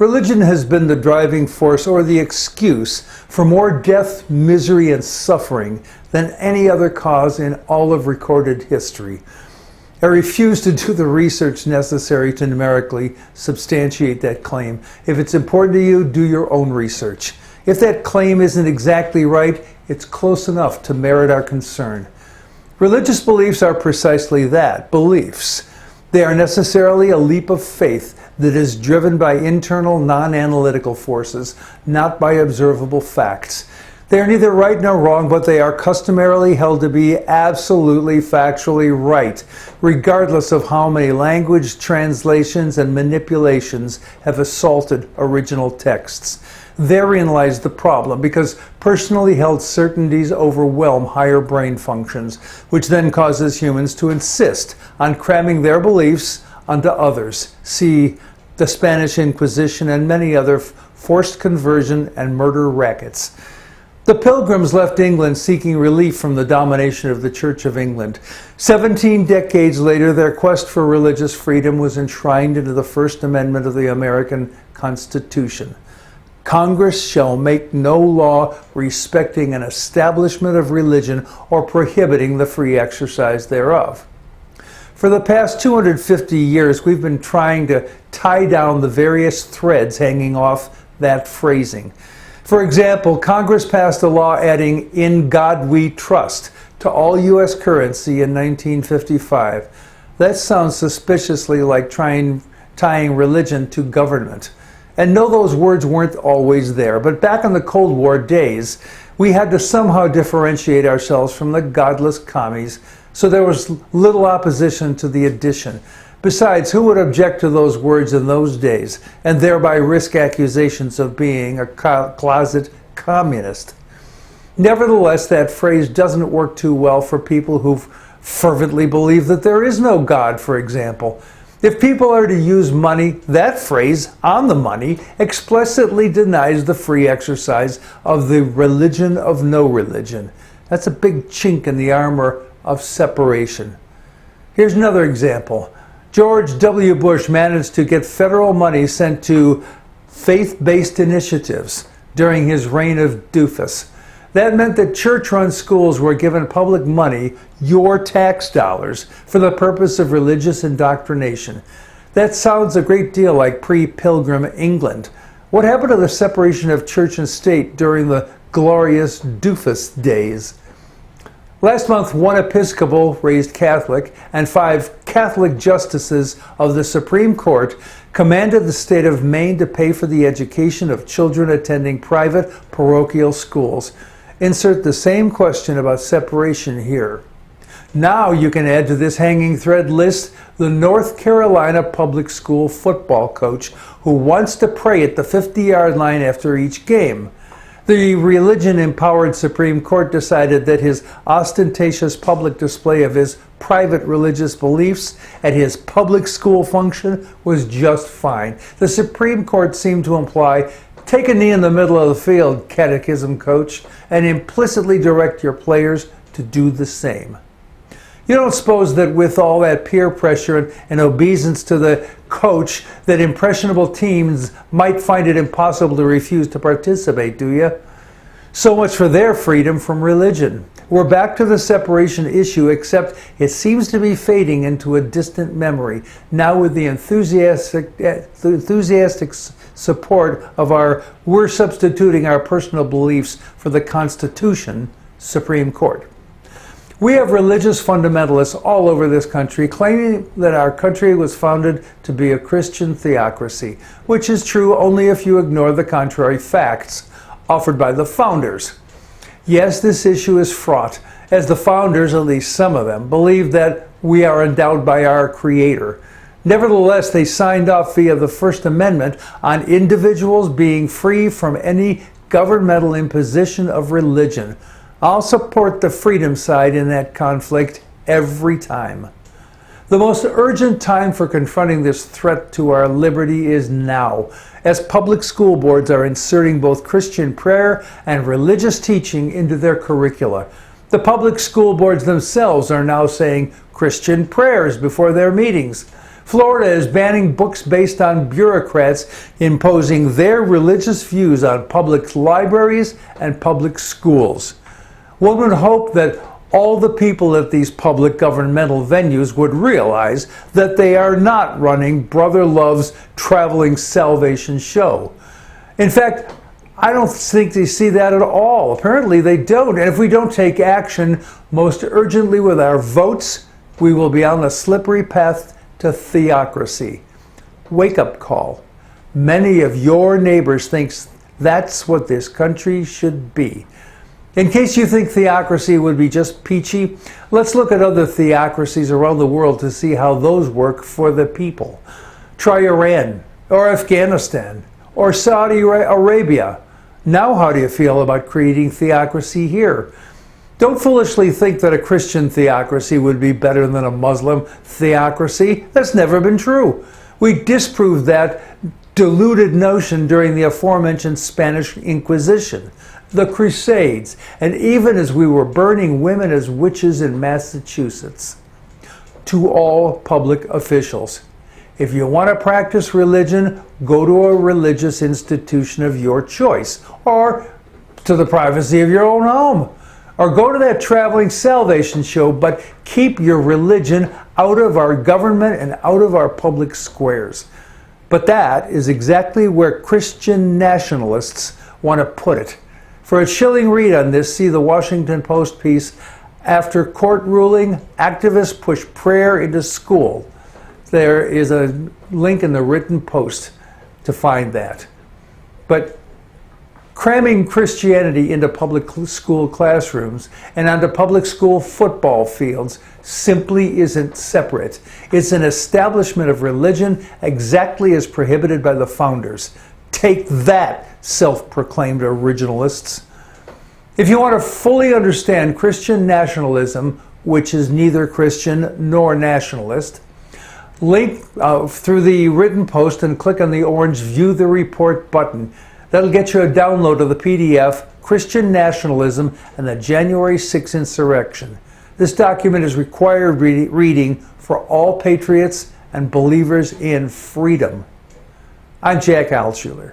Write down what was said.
Religion has been the driving force or the excuse for more death, misery, and suffering than any other cause in all of recorded history. I refuse to do the research necessary to numerically substantiate that claim. If it's important to you, do your own research. If that claim isn't exactly right, it's close enough to merit our concern. Religious beliefs are precisely that, beliefs. They are necessarily a leap of faith that is driven by internal, non-analytical forces, not by observable facts. They are neither right nor wrong, but they are customarily held to be absolutely factually right, regardless of how many language translations and manipulations have assaulted original texts. Therein lies the problem, because personally held certainties overwhelm higher brain functions, which then causes humans to insist on cramming their beliefs onto others. See the Spanish Inquisition and many other forced conversion and murder rackets. The Pilgrims left England seeking relief from the domination of the Church of England. 17 decades later, their quest for religious freedom was enshrined into the First Amendment of the American Constitution. Congress shall make no law respecting an establishment of religion or prohibiting the free exercise thereof. For the past 250 years, we've been trying to tie down the various threads hanging off that phrasing. For example, Congress passed a law adding "In God We Trust" to all U.S. currency in 1955. That sounds suspiciously like tying religion to government. And no, those words weren't always there, but back in the Cold War days, we had to somehow differentiate ourselves from the godless commies, so there was little opposition to the addition. Besides, who would object to those words in those days, and thereby risk accusations of being a closet communist? Nevertheless, that phrase doesn't work too well for people who fervently believe that there is no God, for example. If people are to use money, that phrase, "on the money," explicitly denies the free exercise of the religion of no religion. That's a big chink in the armor of separation. Here's another example. George W. Bush managed to get federal money sent to faith-based initiatives during his reign of doofus. That meant that church-run schools were given public money, your tax dollars, for the purpose of religious indoctrination. That sounds a great deal like pre-Pilgrim England. What happened to the separation of church and state during the glorious doofus days? Last month, one Episcopal, raised Catholic, and 5 Catholic justices of the Supreme Court commanded the state of Maine to pay for the education of children attending private parochial schools. Insert the same question about separation here. Now you can add to this hanging thread list the North Carolina public school football coach who wants to pray at the 50-yard line after each game. The religion-empowered Supreme Court decided that his ostentatious public display of his private religious beliefs at his public school function was just fine. The Supreme Court seemed to imply, take a knee in the middle of the field, catechism coach, and implicitly direct your players to do the same. You don't suppose that with all that peer pressure and obeisance to the coach that impressionable teens might find it impossible to refuse to participate, do you? So much for their freedom from religion. We're back to the separation issue, except it seems to be fading into a distant memory, now with the enthusiastic support of we're substituting our personal beliefs for the Constitution Supreme Court. We have religious fundamentalists all over this country claiming that our country was founded to be a Christian theocracy, which is true only if you ignore the contrary facts offered by the founders. Yes, this issue is fraught, as the founders, at least some of them, believe that we are endowed by our Creator. Nevertheless, they signed off via the First Amendment on individuals being free from any governmental imposition of religion. I'll support the freedom side in that conflict every time. The most urgent time for confronting this threat to our liberty is now, as public school boards are inserting both Christian prayer and religious teaching into their curricula. The public school boards themselves are now saying Christian prayers before their meetings. Florida is banning books based on bureaucrats imposing their religious views on public libraries and public schools. One would hope that all the people at these public governmental venues would realize that they are not running Brother Love's traveling salvation show. In fact, I don't think they see that at all. Apparently they don't. And if we don't take action most urgently with our votes, we will be on a slippery path to theocracy. Wake-up call. Many of your neighbors think that's what this country should be. In case you think theocracy would be just peachy, let's look at other theocracies around the world to see how those work for the people. Try Iran, or Afghanistan, or Saudi Arabia. Now how do you feel about creating theocracy here? Don't foolishly think that a Christian theocracy would be better than a Muslim theocracy. That's never been true. We disproved that deluded notion during the aforementioned Spanish Inquisition, the Crusades, and even as we were burning women as witches in Massachusetts. To all public officials, if you want to practice religion, go to a religious institution of your choice, or to the privacy of your own home, or go to that traveling salvation show, but keep your religion out of our government and out of our public squares. But that is exactly where Christian nationalists want to put it. For a chilling read on this, see the Washington Post piece, "After Court Ruling, Activists Push Prayer into School." There is a link in the written post to find that. But cramming Christianity into public school classrooms and onto public school football fields simply isn't separate. It's an establishment of religion exactly as prohibited by the founders. Take that, self-proclaimed originalists. If you want to fully understand Christian nationalism, which is neither Christian nor nationalist, link through the written post and click on the orange View the Report button. That'll get you a download of the PDF, Christian Nationalism and the January 6th Insurrection. This document is required reading for all patriots and believers in freedom. I'm Jack Altshuler.